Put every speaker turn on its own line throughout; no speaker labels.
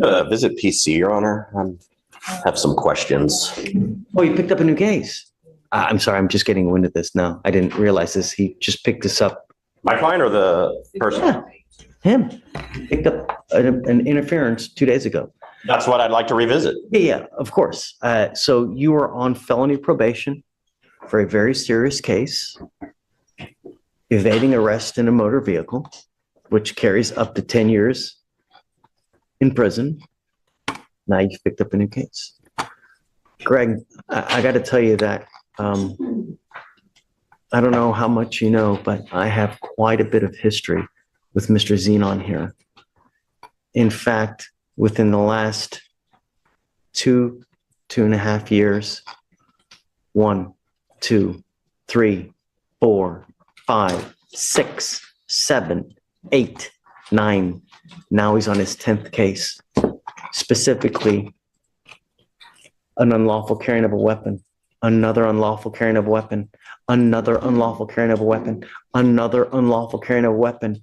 Visit PC, Your Honor. I have some questions.
Oh, you picked up a new case. I'm sorry, I'm just getting wind of this now. I didn't realize this. He just picked this up.
My client or the person?
Yeah, him. Picked up an interference 2 days ago.
That's what I'd like to revisit.
Yeah, of course. So you were on felony probation for a very serious case, evading arrest in a motor vehicle, which carries up to 10 years in prison. Now you've picked up a new case. Greg, I got to tell you that I don't know how much you know, but I have quite a bit of history with Mr. Zenon here. In fact, within the last 2.5 years, 1, 2, 3, 4, 5, 6, 7, 8, 9. Now he's on his 10th case, specifically an unlawful carrying of a weapon, another unlawful carrying of a weapon, another unlawful carrying of a weapon, another unlawful carrying of a weapon,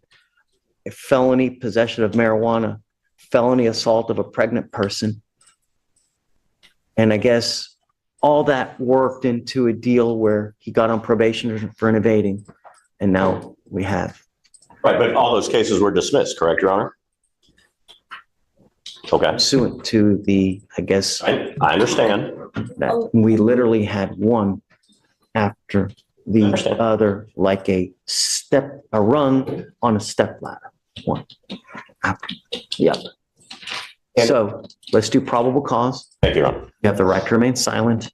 a felony possession of marijuana, felony assault of a pregnant person. And I guess all that worked into a deal where he got on probation for an evading. And now we have.
Right, but all those cases were dismissed, correct, Your Honor? Okay.
Pursuant to the, I guess.
I understand.
That we literally had one after the
Understand.
other, like a rung on a step ladder. One after the other. So let's do probable cause.
Thank you, Your Honor.
You have the right to remain silent.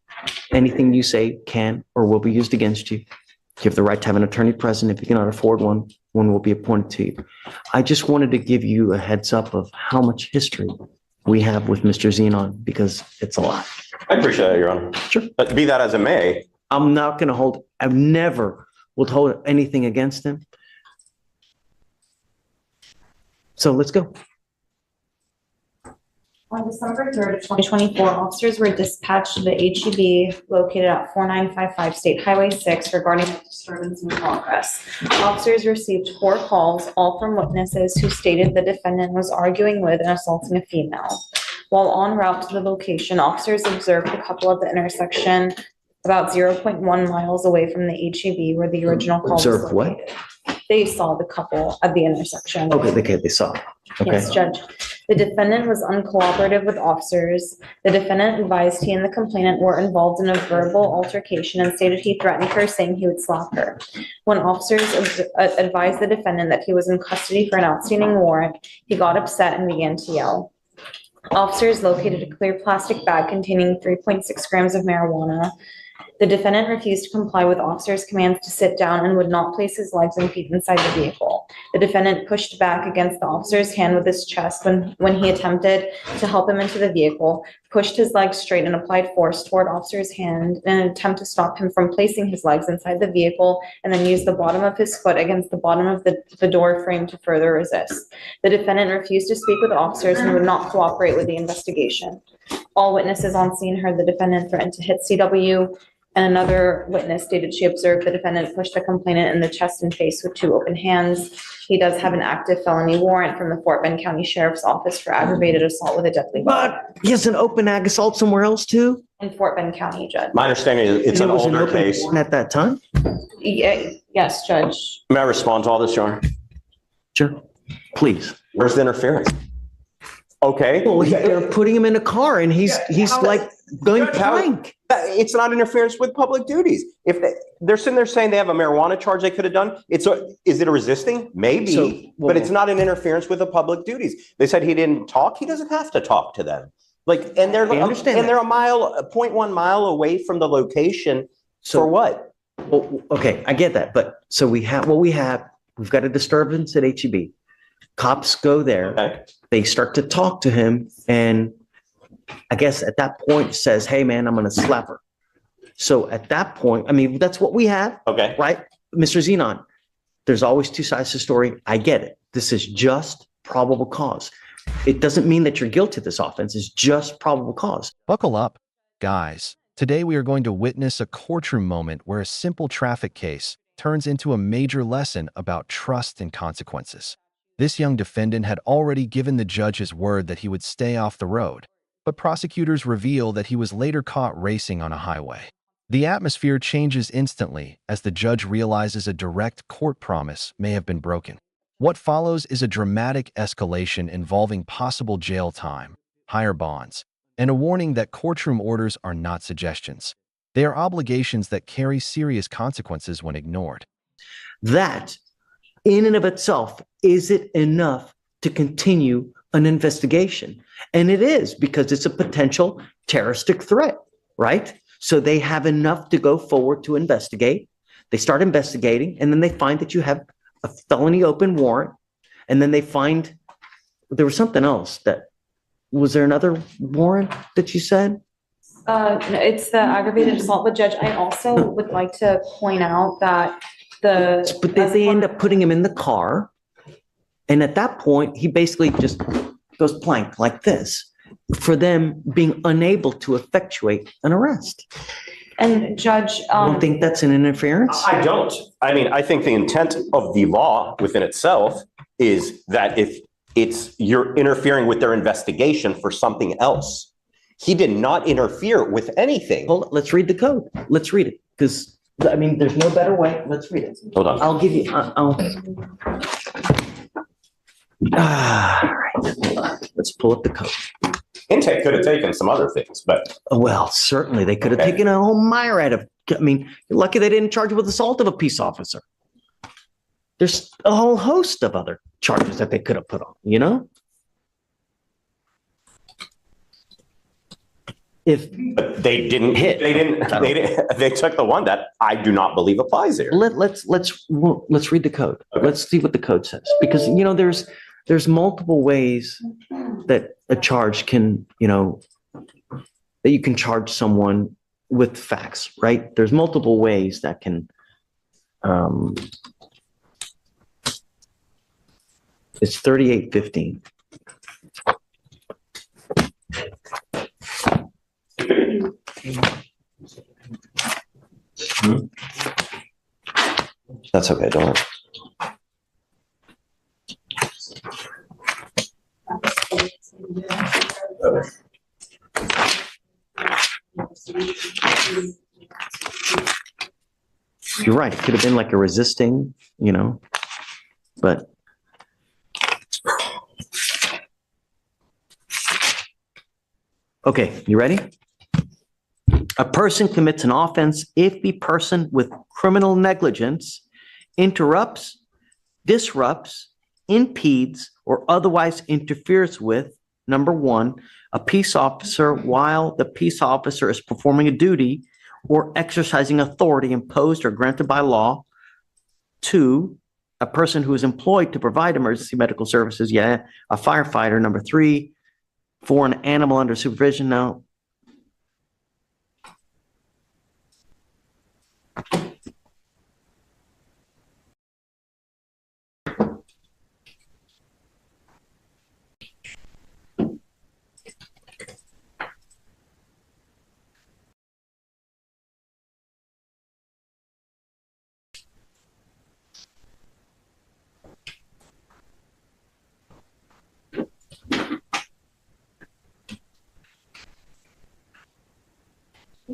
Anything you say can or will be used against you. You have the right to have an attorney present. If you cannot afford one, one will be appointed to you. I just wanted to give you a heads up of how much history we have with Mr. Zenon, because it's a lot.
I appreciate it, Your Honor.
Sure.
But be that as it may,
I'm not going to hold, I've never will hold anything against him. So let's go.
On December 3rd of 2024, officers were dispatched to the HEB located at 4955 State Highway 6 regarding a disturbance in progress. Officers received 4 calls, all from witnesses who stated the defendant was arguing with and assaulting a female. While en route to the location, officers observed the couple at the intersection about 0.1 miles away from the HEB where the original call was
Observed what?
located. They saw the couple at the intersection.
Okay, they saw. Okay.
Yes, Judge. The defendant was uncooperative with officers. The defendant advised he and the complainant were involved in a verbal altercation and stated he threatened her, saying he would slap her. When officers advised the defendant that he was in custody for an outstanding warrant, he got upset and began to yell. Officers located a clear plastic bag containing 3.6 grams of marijuana. The defendant refused to comply with officers' commands to sit down and would not place his legs and feet inside the vehicle. The defendant pushed back against the officer's hand with his chest when he attempted to help him into the vehicle, pushed his legs straight and applied force toward officer's hand in an attempt to stop him from placing his legs inside the vehicle, and then used the bottom of his foot against the bottom of the door frame to further resist. The defendant refused to speak with officers and would not cooperate with the investigation. All witnesses on scene heard the defendant threaten to hit CW, and another witness stated she observed the defendant push the complainant in the chest and face with 2 open hands. He does have an active felony warrant from the Fort Bend County Sheriff's Office for aggravated assault with a deadly weapon.
But he has an open ag assault somewhere else too?
In Fort Bend County, Judge.
my understanding is it's
And
an
it was
older
open
case.
warrant at that time?
Yes, Judge.
May I respond to all this, Your Honor?
Sure. Please.
Where's the interference? Okay.
Well, they're putting him in a car and he's like going blank.
It's not interference with public duties. If they're sitting there saying they have a marijuana charge they could have done, is it a resisting? Maybe, but it's not an interference with the public duties. They said he didn't talk. He doesn't have to talk to them. And they're 0.1 mile away from the location.
So
for what?
Well, okay, I get that. But so we've got a disturbance at HEB. Cops go there.
Okay.
They start to talk to him, and I guess at that point says, "Hey, man, I'm going to slap her." So at that point, I mean, that's what we have,
Okay.
right, Mr. Zenon? There's always 2 sides to the story. I get it. This is just probable cause. It doesn't mean that you're guilty of this offense. It's just probable cause.
Buckle up, guys. Today we are going to witness a courtroom moment where a simple traffic case turns into a major lesson about trust and consequences. This young defendant had already given the judge his word that he would stay off the road, but prosecutors reveal that he was later caught racing on a highway. The atmosphere changes instantly as the judge realizes a direct court promise may have been broken. What follows is a dramatic escalation involving possible jail time, higher bonds, and a warning that courtroom orders are not suggestions. They are obligations that carry serious consequences when ignored.
That, in and of itself, is it enough to continue an investigation? And it is, because it's a potential terroristic threat, right? So they have enough to go forward to investigate. They start investigating, and then they find that you have a felony open warrant. And then they find there was something else was there another warrant that you said?
No, it's the aggravated assault, but Judge, I also would like to point out that
But they end up putting him in the car. And at that point, he basically just goes plank like this for them being unable to effectuate an arrest.
And Judge,
You don't think that's an interference?
I don't. I mean, I think the intent of the law within itself is that if you're interfering with their investigation for something else. He did not interfere with anything.
Hold on, let's read the code. Let's read it, because, I mean, there's no better way. Let's read it.
Hold on.
I'll give you, all right, hold on. Let's pull up the code.
Intake could have taken some other things, but
Well, certainly, they could have taken a whole myriad of, I mean, you're lucky they didn't charge you with assault of a peace officer. There's a whole host of other charges that they could have put on, you know?
but they didn't hit. They took the one that I do not believe applies here.
Let's read the code.
Okay.
Let's see what the code says, because, you know, there's multiple ways that a charge can, you know, that you can charge someone with facts, right? There's multiple ways that can, it's 3815.
That's okay, don't worry.
You're right. It could have been like a resisting, you know, but. Okay, you ready? A person commits an offense if the person with criminal negligence interrupts, disrupts, impedes, or otherwise interferes with, number one, a peace officer while the peace officer is performing a duty or exercising authority imposed or granted by law. Two, a person who is employed to provide emergency medical services, a firefighter. Number three, for an animal under supervision. Now,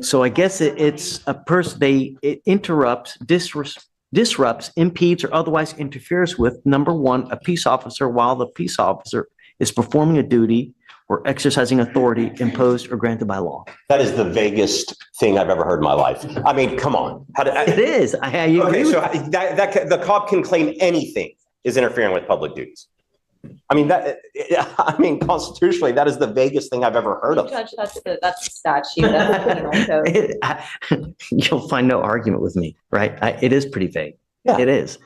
so I guess it's a person, it interrupts, disrupts, impedes, or otherwise interferes with, number one, a peace officer while the peace officer is performing a duty or exercising authority imposed or granted by law.
That is the vaguest thing I've ever heard in my life. I mean, come on.
It is. I agree
Okay,
with
so
that.
the cop can claim anything is interfering with public duties. I mean, constitutionally, that is the vaguest thing I've ever heard of.
Judge, that's the statute, that's the penal code.
You'll find no argument with me, right? It is pretty vague.
Yeah.
It is.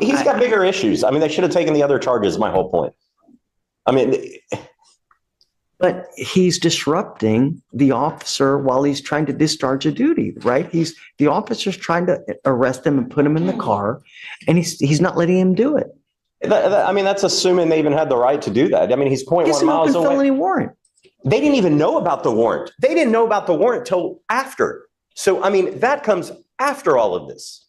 He's got bigger issues. I mean, they should have taken the other charges, my whole point. I mean,
but he's disrupting the officer while he's trying to discharge a duty, right? The officer's trying to arrest him and put him in the car, and he's not letting him do it.
I mean, that's assuming they even had the right to do that. I mean, he's 0.1 miles away.
Felony warrant.
They didn't even know about the warrant. They didn't know about the warrant till after. So, I mean, that comes after all of this.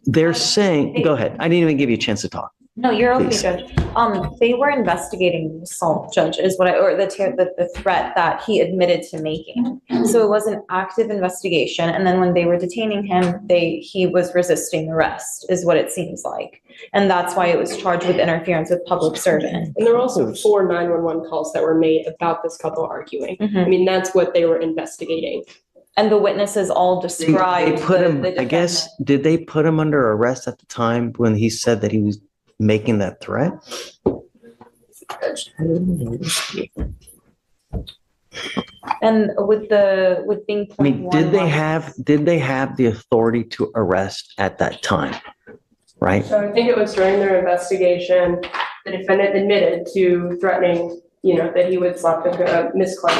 They're saying, go ahead. I didn't even give you a chance to talk.
No, you're okay,
Please.
Judge. They were investigating the assault, Judge, is what or the threat that he admitted to making. So it was an active investigation, and then when they were detaining him, he was resisting arrest, is what it seems like. And that's why it was charged with interference with public servant.
And there were also 4 911 calls that were made about this couple arguing. I
Mhm.
mean, that's what they were investigating.
And the witnesses all
They
described
put him,
the
I guess, did they put him under arrest at the time when he said that he was making that threat?
And with being
I mean,
0.11
did they have the authority to arrest at that time? Right?
So I think it was during their investigation, the defendant admitted to threatening, that he would slap Miss Clark.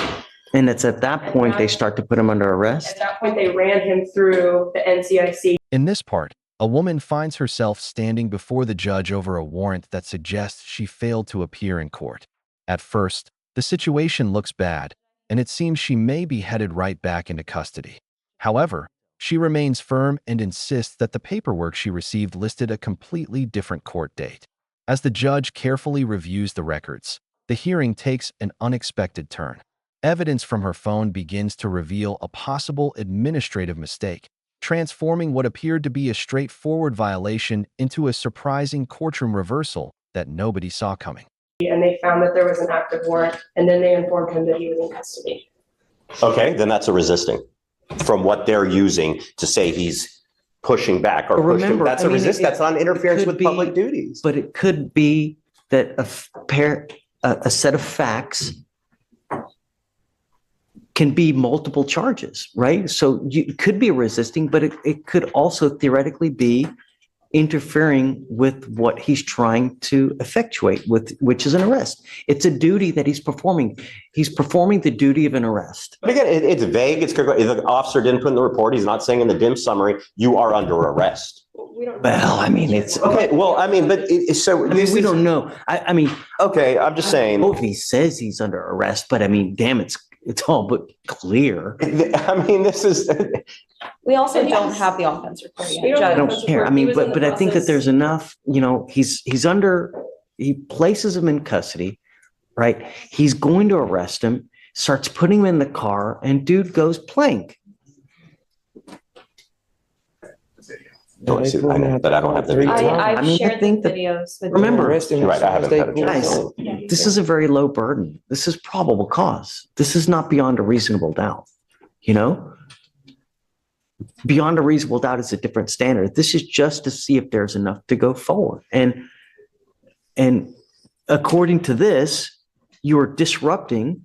And it's at that point they start to put him under arrest?
At that point, they ran him through the NCIC.
In this part, a woman finds herself standing before the judge over a warrant that suggests she failed to appear in court. At first, the situation looks bad, and it seems she may be headed right back into custody. However, she remains firm and insists that the paperwork she received listed a completely different court date. As the judge carefully reviews the records, the hearing takes an unexpected turn. Evidence from her phone begins to reveal a possible administrative mistake, transforming what appeared to be a straightforward violation into a surprising courtroom reversal that nobody saw coming.
And they found that there was an active warrant, and then they informed him that he was in custody.
Okay, then that's a resisting from what they're using to say he's pushing back or
But
pushing.
remember,
That's
I
a
mean,
resist. That's not interference
could
with
be-
public duties.
But it could be that a set of facts can be multiple charges, right? So it could be resisting, but it could also theoretically be interfering with what he's trying to effectuate, which is an arrest. It's a duty that he's performing. He's performing the duty of an arrest.
But again, it's vague. If the officer didn't put in the report, he's not saying in the dim summary, you are under arrest.
We don't.
Well, I mean, it's
Okay, well, I mean, but so
I mean, we don't know. I mean,
Okay, I'm just saying.
if he says he's under arrest, but I mean, damn, it's all but clear.
I mean, this is.
We also don't have the offense report
We
yet,
don't
I
Judge.
don't care. I mean, but I think that there's enough, he places him in custody, right? He's going to arrest him, starts putting him in the car, and dude goes plank.
Oh, I see. I know, but I don't have the video.
I
I've
mean, I
shared the
think that-
videos with.
Remember-
You're right, I haven't had a chance.
Guys, this is a very low burden. This is probable cause. This is not beyond a reasonable doubt, Beyond a reasonable doubt is a different standard. This is just to see if there's enough to go forward. And according to this, you're disrupting,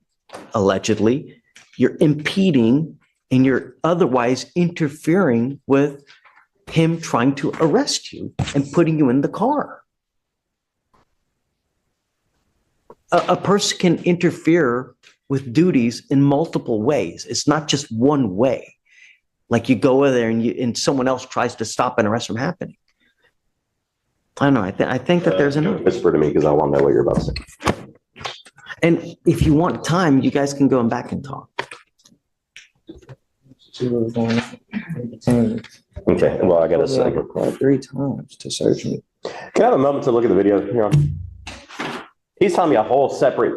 allegedly, you're impeding, and you're otherwise interfering with him trying to arrest you and putting you in the car. A person can interfere with duties in multiple ways. It's not just one way. Like you go over there and someone else tries to stop an arrest from happening. I don't know. I think that there's enough.
Whisper to me because I want to know what you're about to say.
And if you want time, you guys can go back and talk.
Okay, well, I got to say.
Required 3 times to search me.
Can I have a moment to look at the video here? He's telling me a whole separate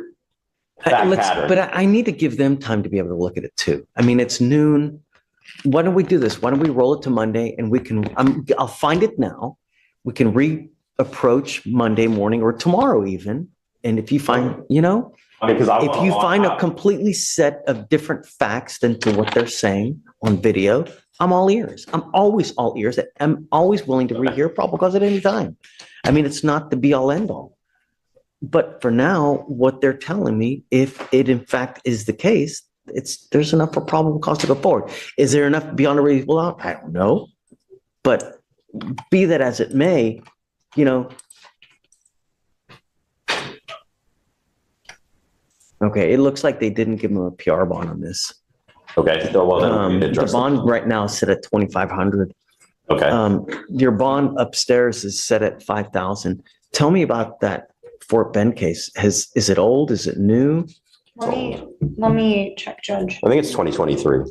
fact pattern.
But I need to give them time to be able to look at it too. I mean, it's noon. Why don't we do this? Why don't we roll it to Monday and we can, I'll find it now. We can reapproach Monday morning or tomorrow even. And if you find,
Because I
if you
want-
find a completely set of different facts than to what they're saying on video, I'm all ears. I'm always all ears. I'm always willing to rehear probable cause at any time. I mean, it's not the be all end all. But for now, what they're telling me, if it in fact is the case, there's enough for probable cause to go forward. Is there enough beyond a reasonable doubt? I don't know. But be that as it may, okay, it looks like they didn't give him a PR bond on this.
Okay, so well, then we
The
address it.
bond right now is set at 2,500.
Okay.
Your bond upstairs is set at 5,000. Tell me about that Fort Bend case. Is it old? Is it new?
Let me check, Judge.
I think it's 2023.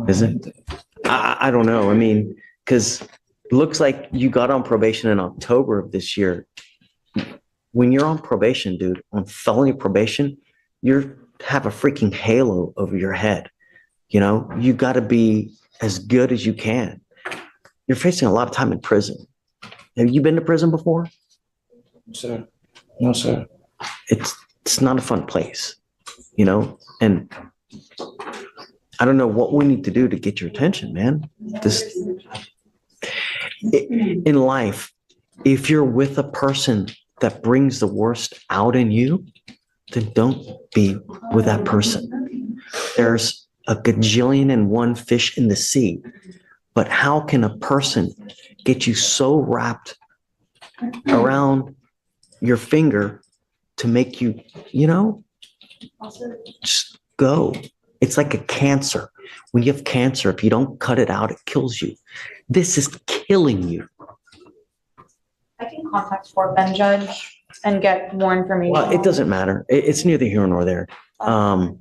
Is it? I don't know. I mean, because looks like you got on probation in October of this year. When you're on probation, dude, on felony probation, you have a freaking halo over your head. You know, you got to be as good as you can. You're facing a lot of time in prison. Have you been to prison before?
Sir. No, sir.
It's not a fun place, you know, and I don't know what we need to do to get your attention, man. In life, if you're with a person that brings the worst out in you, then don't be with that person. There's a gajillion and one fish in the sea, but how can a person get you so wrapped around your finger to make you, you know, just go. It's like a cancer. When you have cancer, if you don't cut it out, it kills you. This is killing you.
I can contact Fort Bend Judge and get more information.
Well, it doesn't matter. It's neither here nor there. I'll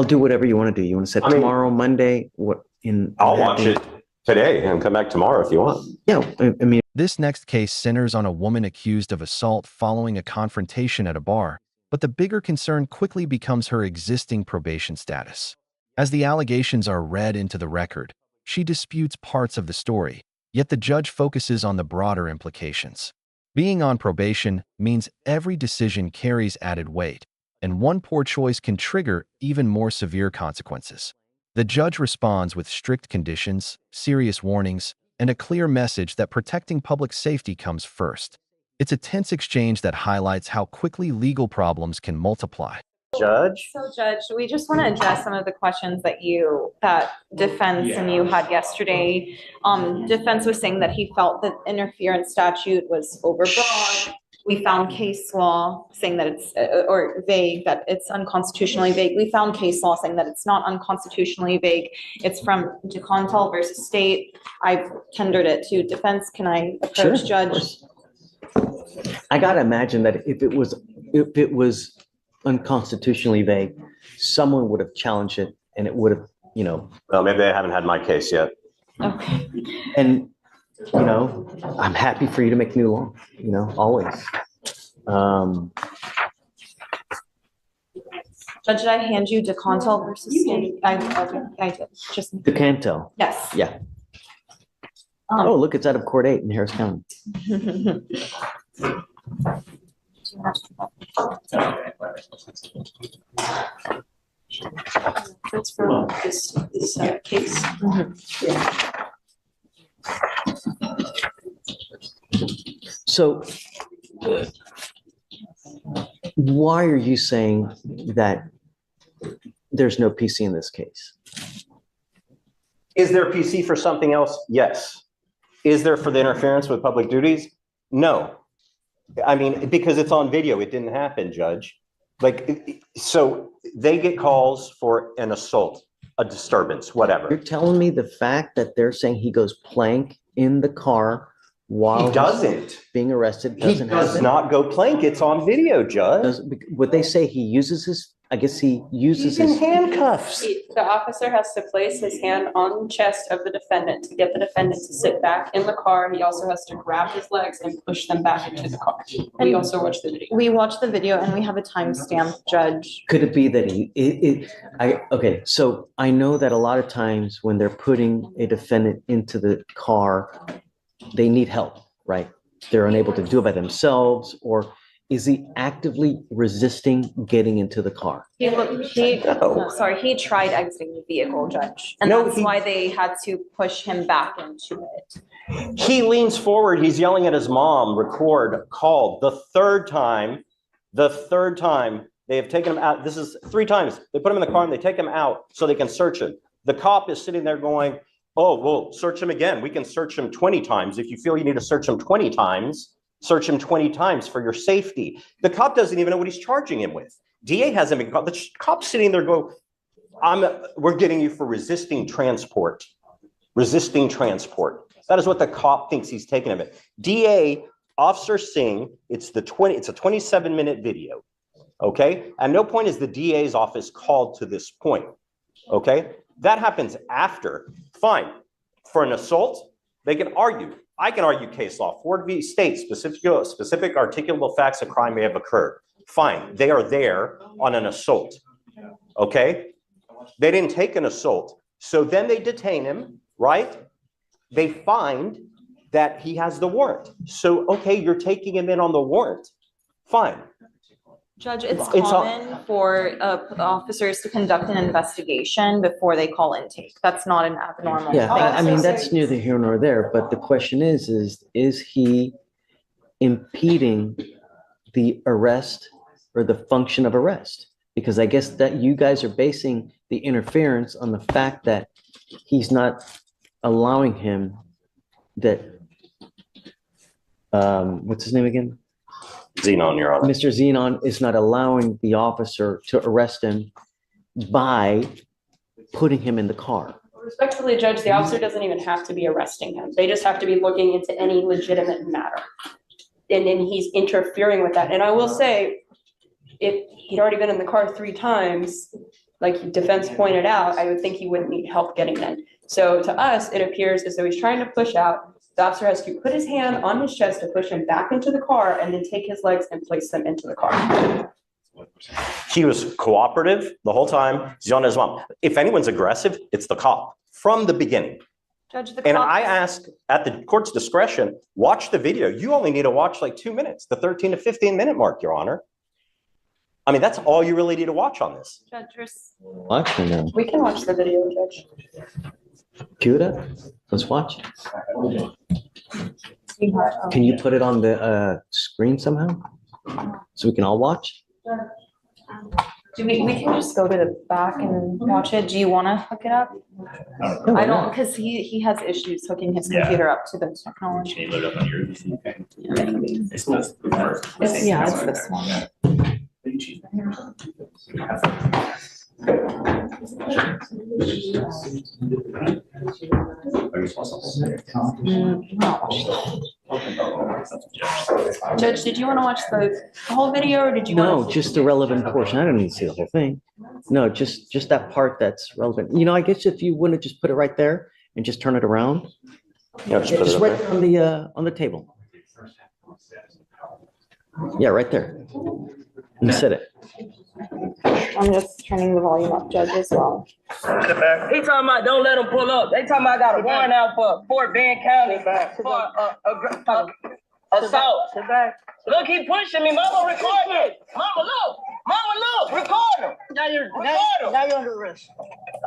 do whatever you want to do. You want to set tomorrow, Monday?
I'll watch it today and come back tomorrow if you want.
Yeah, I mean,
This next case centers on a woman accused of assault following a confrontation at a bar, but the bigger concern quickly becomes her existing probation status. As the allegations are read into the record, she disputes parts of the story, yet the judge focuses on the broader implications. Being on probation means every decision carries added weight, and one poor choice can trigger even more severe consequences. The judge responds with strict conditions, serious warnings, and a clear message that protecting public safety comes first. It's a tense exchange that highlights how quickly legal problems can multiply.
Judge?
So Judge, we just want to address some of the questions that defense and you had yesterday. Defense was saying that he felt that interference statute was overbroad. We found case law saying that it's, or vague, that it's unconstitutionally vague. We found case law saying that it's not unconstitutionally vague. It's from DeContal versus State. I've tendered it to defense. Can I approach Judge?
I gotta imagine that if it was unconstitutionally vague, someone would have challenged it, and it would have, you know.
Well, maybe they haven't had my case yet.
Okay.
And you know, I'm happy for you to make new law. You know, always.
Judge, did I hand you DeContal versus State? I did. Just
DeCanto.
yes.
Yeah. Oh, look, it's out of Court 8 in Harris County.
That's for this case.
So, why are you saying that there's no PC in this case?
Is there a PC for something else? Yes. Is there for the interference with public duties? No. I mean, because it's on video, it didn't happen, Judge. Like, so they get calls for an assault, a disturbance, whatever.
You're telling me the fact that they're saying he goes plank in the car while
He doesn't.
being arrested
He
doesn't
does
happen?
not go plank. It's on video, Judge.
Would they say he uses his, I guess he uses
He's in
his,
handcuffs.
The officer has to place his hand on the chest of the defendant to get the defendant to sit back in the car. He also has to grab his legs and push them back into the car. We also watched the video.
We watched the video and we have a timestamp, Judge.
could it be that okay, so I know that a lot of times when they're putting a defendant into the car, they need help, right? They're unable to do it by themselves, or is he actively resisting getting into the car?
He
No.
tried exiting the vehicle, Judge. And
No,
that's why they had to push him back into it.
He leans forward. He's yelling at his mom, record, call. The third time they have taken him out. This is 3 times. They put him in the car and they take him out so they can search him. The cop is sitting there going, oh, well, search him again. We can search him 20 times. If you feel you need to search him 20 times, search him 20 times for your safety. The cop doesn't even know what he's charging him with. DA hasn't been caught. The cop's sitting there go, we're getting you for resisting transport. Resisting transport. That is what the cop thinks he's taking of it. DA, Officer Singh, it's a 27-minute video. Okay? At no point is the DA's office called to this point. Okay? That happens after. Fine. For an assault, they can argue. I can argue case law. Ford v. State, specific articulable facts of crime may have occurred. Fine. They are there on an assault. Okay? They didn't take an assault. So then they detain him, right? They find that he has the warrant. So, okay, you're taking him in on the warrant. Fine.
Judge, it's common for officers to conduct an investigation before they call intake. That's not an abnormal
Yeah,
thing.
I mean, that's neither here nor there, but the question is he impeding the arrest or the function of arrest? Because I guess that you guys are basing the interference on the fact that he's not allowing him that, what's his name again?
Xenon, Your Honor.
Mr. Xenon is not allowing the officer to arrest him by putting him in the car.
Respectfully, Judge, the officer doesn't even have to be arresting him. They just have to be looking into any legitimate matter. And then he's interfering with that. And I will say, if he'd already been in the car 3 times, like defense pointed out, I would think he wouldn't need help getting in. So to us, it appears as though he's trying to push out. The officer has to put his hand on his chest to push him back into the car and then take his legs and place them into the car.
He was cooperative the whole time. He's on his mom. If anyone's aggressive, it's the cop from the beginning.
Judge, the
And
cop-
I ask at the court's discretion, watch the video. You only need to watch like 2 minutes, the 13 to 15 minute mark, Your Honor. I mean, that's all you really need to watch on this.
Judge,
Watch right now.
We can watch the video, Judge.
Cue it up. Let's watch. Can you put it on the screen somehow? So we can all watch?
we can just go to the back and watch it. Do you want to hook it up? I don't, because he has issues hooking his computer up to the technology.
Can you load up on your? Okay. It's
It's this one.
Judge, did you want to watch the whole video or did you
No,
want to?
just the relevant portion. I don't need to see the whole thing. No, just that part that's relevant. You know, I guess if you wouldn't just put it right there and just turn it around.
Yeah, just put it
Just
up
right
there.
there on the table. Yeah, right there. You said it.
I'm just turning the volume up, Judge, as well.
He talking about don't let him pull up. They talking about I got a warrant out for Fort Bend County for assault. Look, he pushing me. Mama, record me. Mama, look, record him.
Now you're under arrest.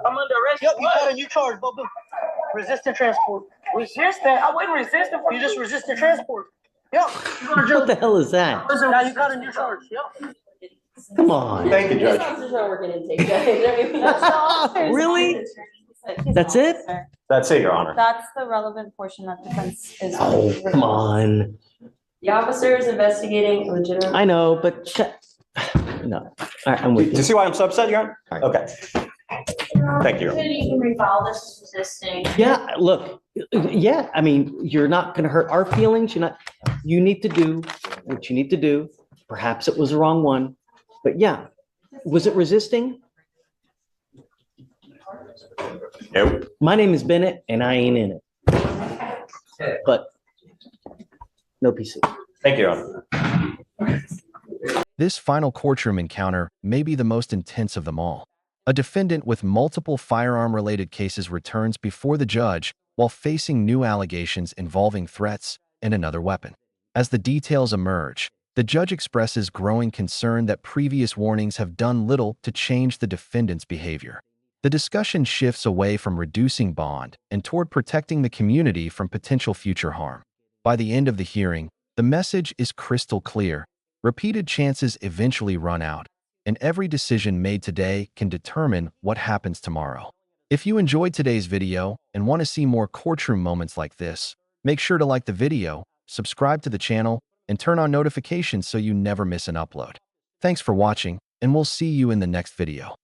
I'm under arrest.
Yep, you got a new charge, Bubba. Resisting transport.
Resisting? I wasn't resisting.
You just resisted transport. Yep. You going to jail.
What the hell is that?
Now you got a new charge. Yep.
Come on.
Thank you, Judge.
Really? That's it?
That's it, Your Honor.
That's the relevant portion that defense is.
Oh, come on.
The officer is investigating a legitimate.
I know, but no. All right, I'm with
Do you
you.
see why I'm so upset, Your Honor?
All right.
Okay. Thank you.
You can refile this as resisting.
Yeah, look, yeah, I mean, you're not gonna hurt our feelings. You need to do what you need to do. Perhaps it was the wrong one, but yeah. Was it resisting?
Nope.
My name is Bennett and I ain't in it. But no PC.
Thank you, Your Honor.
This final courtroom encounter may be the most intense of them all. A defendant with multiple firearm-related cases returns before the judge while facing new allegations involving threats and another weapon. As the details emerge, the judge expresses growing concern that previous warnings have done little to change the defendant's behavior. The discussion shifts away from reducing bond and toward protecting the community from potential future harm. By the end of the hearing, the message is crystal clear. Repeated chances eventually run out, and every decision made today can determine what happens tomorrow. If you enjoyed today's video and want to see more courtroom moments like this, make sure to like the video, subscribe to the channel, and turn on notifications so you never miss an upload. Thanks for watching, and we'll see you in the next video.